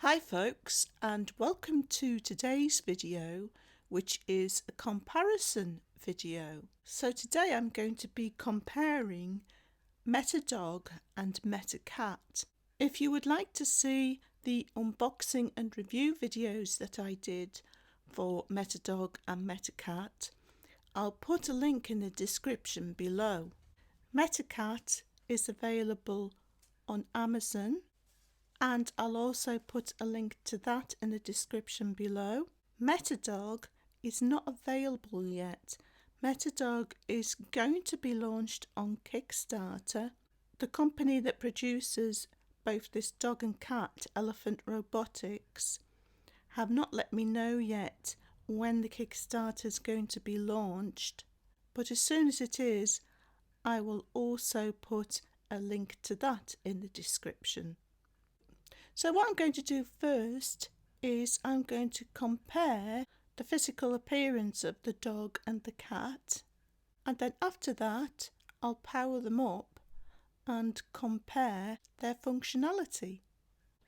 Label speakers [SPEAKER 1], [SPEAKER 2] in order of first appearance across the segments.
[SPEAKER 1] Hi folks, and welcome to today's video, which is a comparison video. So today I'm going to be comparing MetaDog and MetaCat. If you would like to see the unboxing and review videos that I did for MetaDog and MetaCat, I'll put a link in the description below. MetaCat is available on Amazon, and I'll also put a link to that in the description below. MetaDog is not available yet. MetaDog is going to be launched on Kickstarter. The company that produces both this dog and cat, Elephant Robotics, have not let me know yet when the Kickstarter is going to be launched. But as soon as it is, I will also put a link to that in the description. So what I'm going to do first is I'm going to compare the physical appearance of the dog and the cat, and then after that I'll power them up and compare their functionality.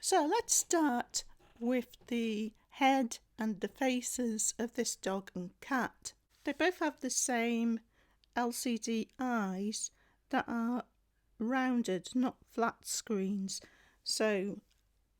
[SPEAKER 1] So let's start with the head and the faces of this dog and cat. They both have the same LCD eyes that are rounded, not flat screens, so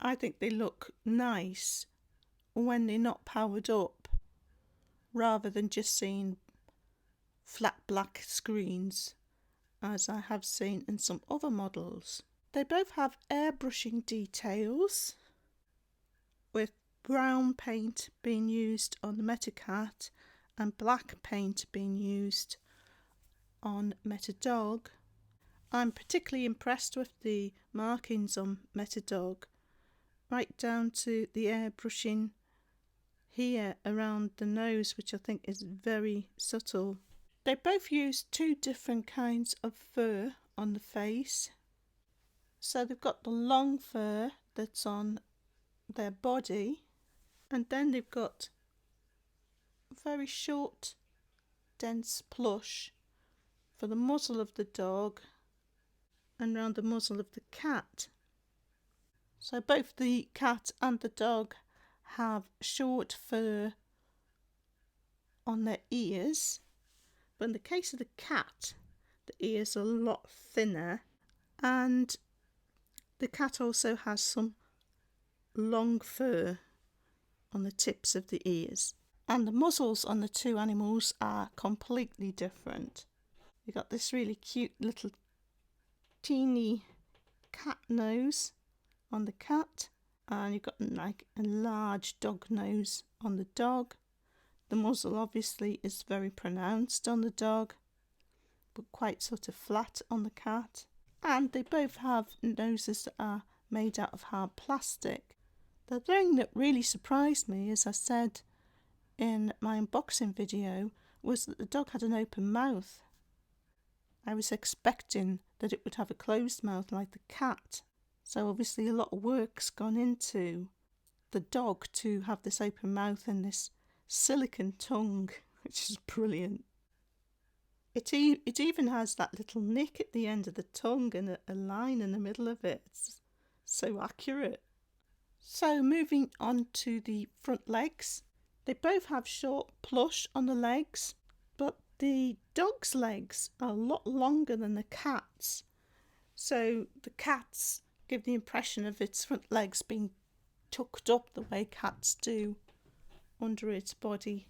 [SPEAKER 1] I think they look nice when they're not powered up, rather than just seeing flat black screens as I have seen in some other models. They both have airbrushing details, with brown paint being used on the MetaCat and black paint being used on MetaDog. I'm particularly impressed with the markings on MetaDog, right down to the airbrushing here around the nose, which I think is very subtle. They both use two different kinds of fur on the face. So they've got the long fur that's on their body, and then they've got very short, dense plush for the muzzle of the dog and around the muzzle of the cat. So both the cat and the dog have short fur on their ears, but in the case of the cat, the ears are a lot thinner, and the cat also has some long fur on the tips of the ears. And the muzzles on the two animals are completely different. You've got this really cute little teeny cat nose on the cat, and you've got like a large dog nose on the dog. The muzzle obviously is very pronounced on the dog, but quite sort of flat on the cat. And they both have noses that are made out of hard plastic. The thing that really surprised me, as I said in my unboxing video, was that the dog had an open mouth. I was expecting that it would have a closed mouth like the cat. So obviously a lot of work's gone into the dog to have this open mouth and this silicone tongue, which is brilliant. It even has that little nick at the end of the tongue and a line in the middle of it. It's so accurate. So moving on to the front legs. They both have short plush on the legs, but the dog's legs are a lot longer than the cat's. So the cat's give the impression of its front legs being tucked up the way cats do under its body,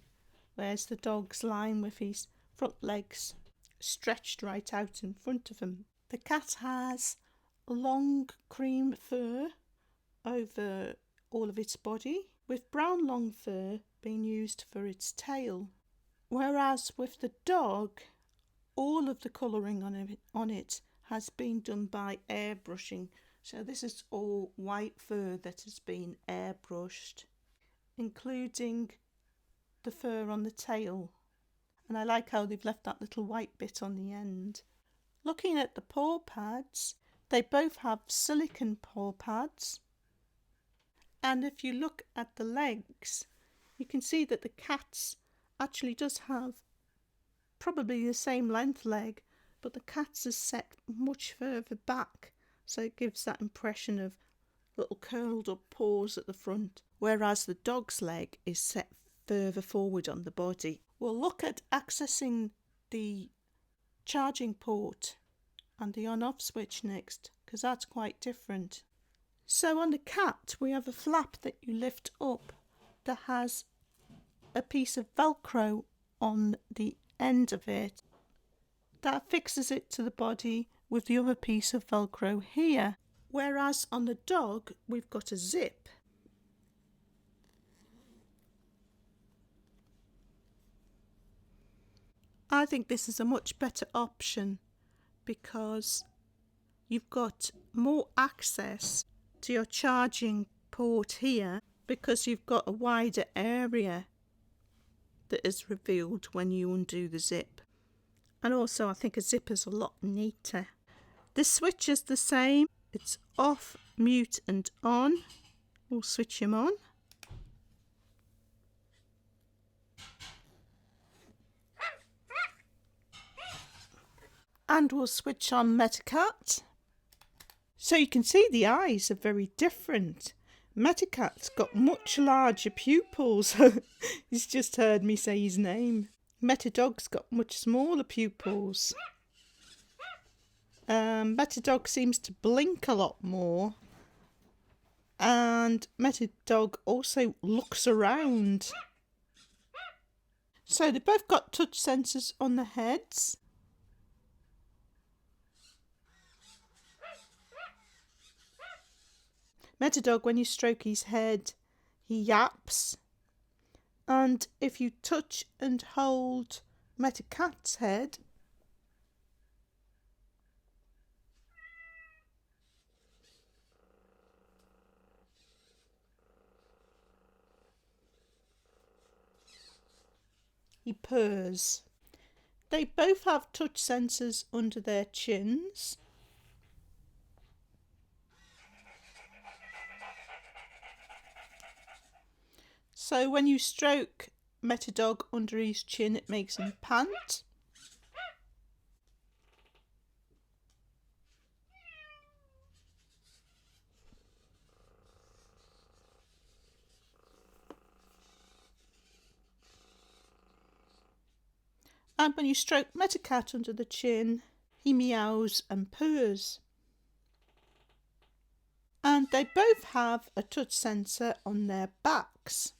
[SPEAKER 1] whereas the dog's lying with his front legs stretched right out in front of him. The cat has long cream fur over all of its body, with brown long fur being used for its tail, whereas with the dog, all of the colouring on it has been done by airbrushing. So this is all white fur that has been airbrushed, including the fur on the tail. And I like how they've left that little white bit on the end. Looking at the paw pads, they both have silicone paw pads. And if you look at the legs, you can see that the cat's actually does have probably the same length leg, but the cat's is set much further back. So it gives that impression of little curled up paws at the front, whereas the dog's leg is set further forward on the body. We'll look at accessing the charging port and the on-off switch next, because that's quite different. So on the cat, we have a flap that you lift up that has a piece of Velcro on the end of it that fixes it to the body with the other piece of Velcro here. Whereas on the dog, we've got a zip. I think this is a much better option because you've got more access to your charging port here because you've got a wider area that is revealed when you undo the zip. And also I think a zip is a lot neater. The switch is the same. It's off, mute and on. We'll switch him on. And we'll switch on MetaCat. So you can see the eyes are very different. MetaCat's got much larger pupils. He's just heard me say his name. MetaDog's got much smaller pupils. MetaDog seems to blink a lot more. And MetaDog also looks around. So they both got touch sensors on their heads. MetaDog, when you stroke his head, he yaps. And if you touch and hold MetaCat's head, he purrs. They both have touch sensors under their chins. So when you stroke MetaDog under his chin, it makes him pant. And when you stroke MetaCat under the chin, he meows and purrs. And they both have a touch sensor on their backs.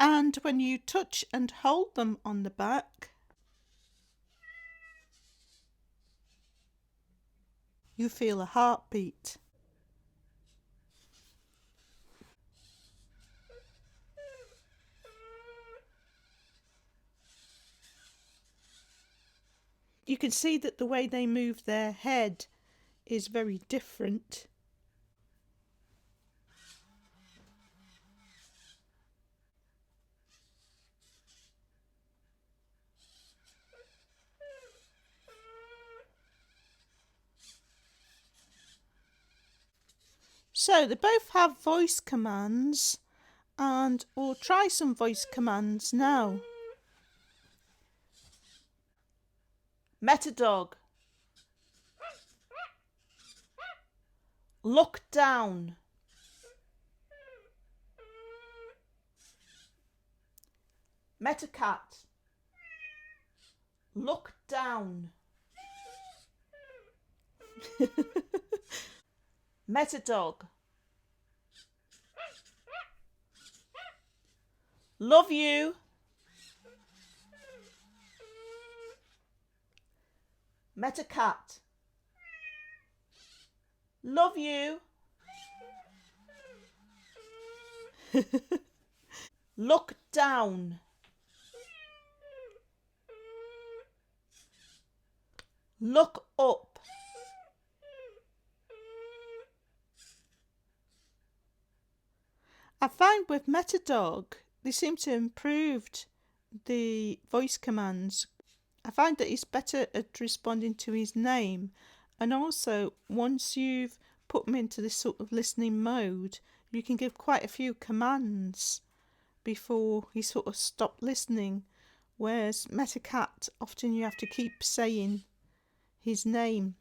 [SPEAKER 1] And when you touch and hold them on the back, you feel a heartbeat. You can see that the way they move their head is very different. So they both have voice commands, and we'll try some voice commands now. MetaDog, look down. MetaCat, look down. MetaDog, love you. MetaCat, love you. Look down. Look up. I find with MetaDog, they seem to have improved the voice commands. I find that he's better at responding to his name, and also once you've put him into this sort of listening mode, You can give quite a few commands before he sort of stopped listening, whereas MetaCat, often you have to keep saying his name.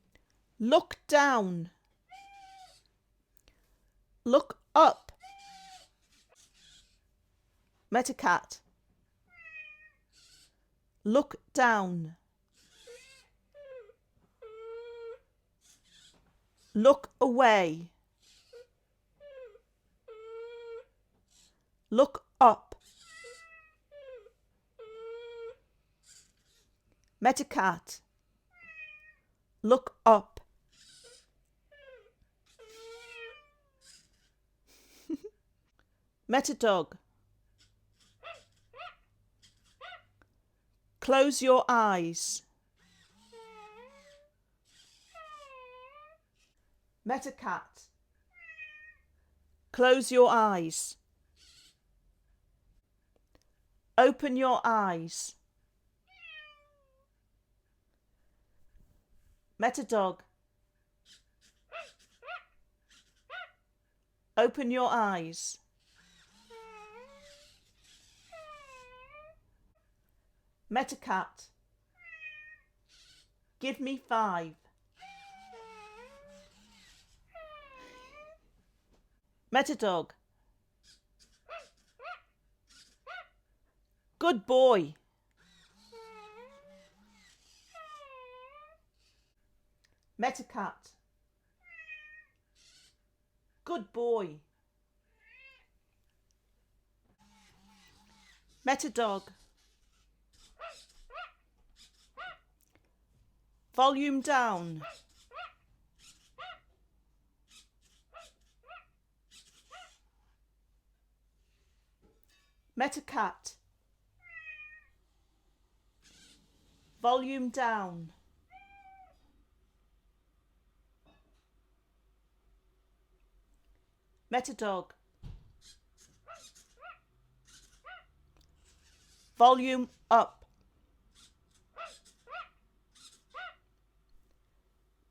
[SPEAKER 1] Look down. Look up. MetaCat. Look down. Look away. Look up. MetaCat. Look up. MetaDog. Close your eyes. MetaCat. Close your eyes. Open your eyes. MetaDog. Open your eyes. MetaCat. Give me 5. MetaDog. Good boy. MetaCat. Good boy. MetaDog. Volume down. MetaCat. Volume down. MetaDog. Volume up.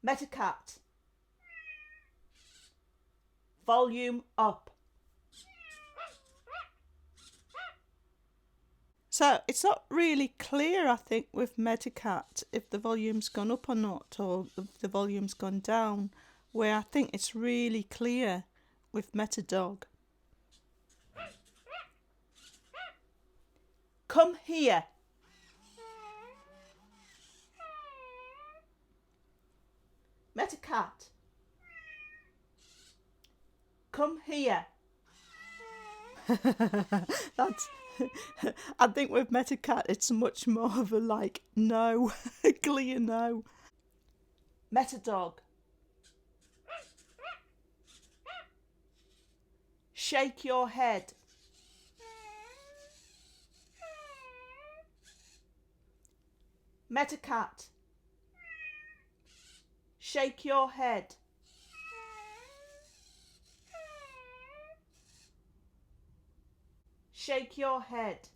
[SPEAKER 1] MetaCat. Volume up. So it's not really clear, I think, with MetaCat if the volume's gone up or not, or if the volume's gone down, where I think it's really clear with MetaDog. Come here. MetaCat. Come here. That's I think with MetaCat it's much more of a like no, clear no. MetaDog. Shake your head. MetaCat. Shake your head. Shake your head.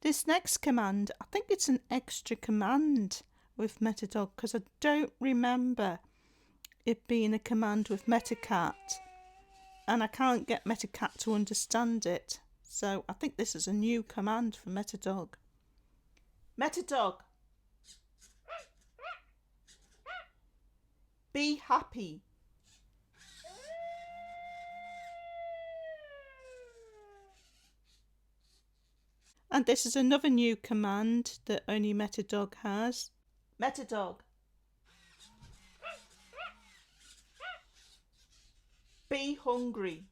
[SPEAKER 1] This next command, I think it's an extra command with MetaDog because I don't remember it being a command with MetaCat, and I can't get MetaCat to understand it. So I think this is a new command for MetaDog. MetaDog. Be happy. And this is another new command that only MetaDog has. MetaDog. Be hungry.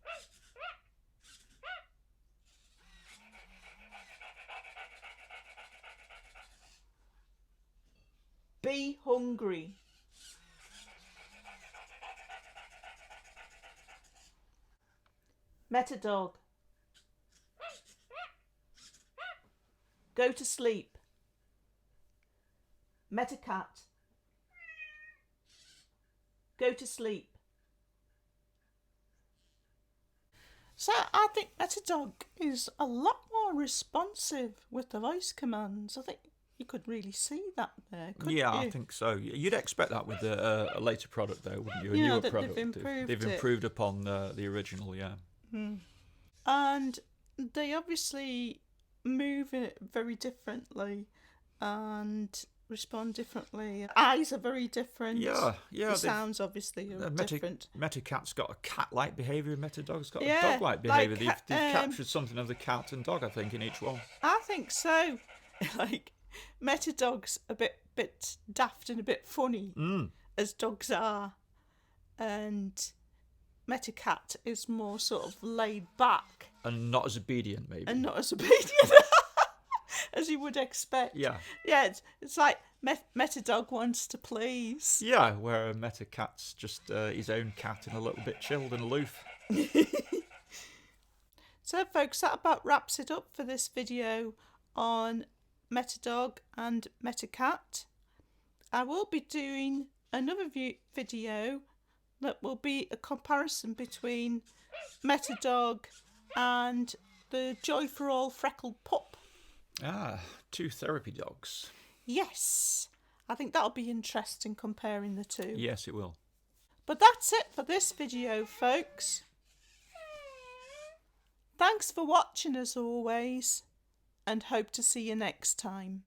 [SPEAKER 1] Be hungry. MetaDog. Go to sleep. MetaCat. Go to sleep. So I think MetaDog is a lot more responsive with the voice commands. I think You could really see that there, couldn't
[SPEAKER 2] Yeah,
[SPEAKER 1] you?
[SPEAKER 2] I think so. You'd expect that with a later product, though, wouldn't you? A
[SPEAKER 1] Yeah,
[SPEAKER 2] newer
[SPEAKER 1] that
[SPEAKER 2] product.
[SPEAKER 1] they've improved
[SPEAKER 2] They've
[SPEAKER 1] it.
[SPEAKER 2] improved upon the original, yeah.
[SPEAKER 1] And they obviously move it very differently and respond differently. Eyes are very different.
[SPEAKER 2] Yeah.
[SPEAKER 1] The sounds obviously are different.
[SPEAKER 2] MetaCat's got a cat-like behaviour, MetaDog's got a
[SPEAKER 1] Yeah,
[SPEAKER 2] dog-like behaviour.
[SPEAKER 1] like,
[SPEAKER 2] They've captured something of the cat and dog, I think, in each one.
[SPEAKER 1] I think so. Like, MetaDog's a bit daft and a bit funny, as dogs are, and MetaCat is more sort of laid back
[SPEAKER 2] And not as obedient, maybe.
[SPEAKER 1] and not as obedient as you would expect.
[SPEAKER 2] Yeah.
[SPEAKER 1] Yeah, it's like MetaDog wants to please.
[SPEAKER 2] Yeah, where MetaCat's just his own cat and a little bit chilled and aloof.
[SPEAKER 1] So, folks, that about wraps it up for this video on MetaDog and MetaCat. I will be doing another video that will be a comparison between MetaDog and the Joy for All freckled pup.
[SPEAKER 2] Ah, 2 therapy dogs.
[SPEAKER 1] Yes, I think that'll be interesting comparing the two.
[SPEAKER 2] Yes, it will.
[SPEAKER 1] But that's it for this video, folks. Thanks for watching as always, and hope to see you next time.